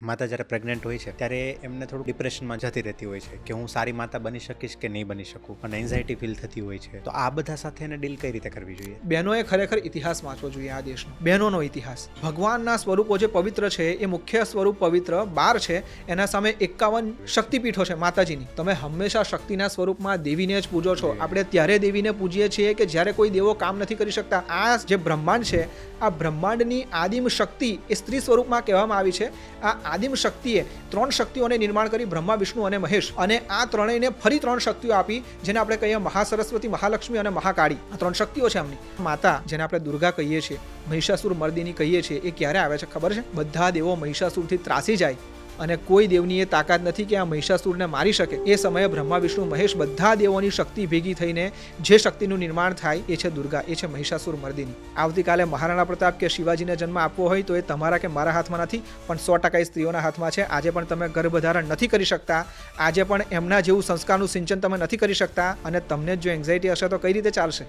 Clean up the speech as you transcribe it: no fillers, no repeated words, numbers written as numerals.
માતા જ્યારે પ્રેગ્નન્ટ હોય છે ત્યારે એમને થોડું ડિપ્રેશનમાં જતી રહેતી હોય છે કે હું સારી માતા બની શકીશ કે નહીં બની શકું, અને એન્ઝાયટી ફીલ થતી હોય છે. તો આ બધા સાથે એને ડીલ કઈ રીતે કરવી જોઈએ? બહેનોએ ખરેખર ઇતિહાસ વાંચવો જોઈએ. આ દેશનો બહેનોનો ઇતિહાસ, ભગવાનના સ્વરૂપો જે પવિત્ર છે એ મુખ્ય સ્વરૂપ પવિત્ર 12 છે, એના સામે 51 શક્તિપીઠો છે માતાજીની. તમે હંમેશા શક્તિના સ્વરૂપમાં દેવીને જ પૂજો છો. આપણે ત્યારે દેવીને પૂજીએ છીએ કે જ્યારે કોઈ દેવો કામ નથી કરી શકતા. આ જે બ્રહ્માંડ છે, આ બ્રહ્માંડની આદિમ શક્તિ એ સ્ત્રી સ્વરૂપમાં કહેવામાં આવી છે. આ આદિમ શક્તિએ 3 શક્તિઓને નિર્માણ કરી, બ્રહ્મા, વિષ્ણુ અને મહેશ, અને આ ત્રણેયને ફરી 3 શક્તિઓ આપી, જેને આપણે કહીએ મહાસરસ્વતી, મહાલક્ષ્મી અને મહાકાળી. આ 3 શક્તિઓ છે એમની. માતા, જેને આપણે દુર્ગા કહીએ છીએ, મહિષાસુર મર્દિની કહીએ છીએ, એ ક્યારે આવે છે ખબર છે? બધા દેવો મહિષાસુરથી ત્રાસી જાય અને કોઈ દેવની એ તાકાત નથી કે આ મહિષાસુરને મારી શકે. એ સમયે બ્રહ્મા, વિષ્ણુ, મહેશ બધા દેવોની શક્તિ ભેગી થઈને જે શક્તિનું નિર્માણ થાય એ છે દુર્ગા, એ છે મહિષાસુર મર્દિની. આવતીકાલે મહારાણા પ્રતાપ કે શિવાજીને જન્મ આપવો હોય તો એ તમારા કે મારા હાથમાં નથી, પણ 100% એ સ્ત્રીઓના હાથમાં છે. આજે પણ તમે ગર્ભધારણ નથી કરી શકતા, આજે પણ એમના જેવું સંસ્કારનું સિંચન તમે નથી કરી શકતા, અને તમને જો એન્ઝાયટી હશે તો કઈ રીતે ચાલશે?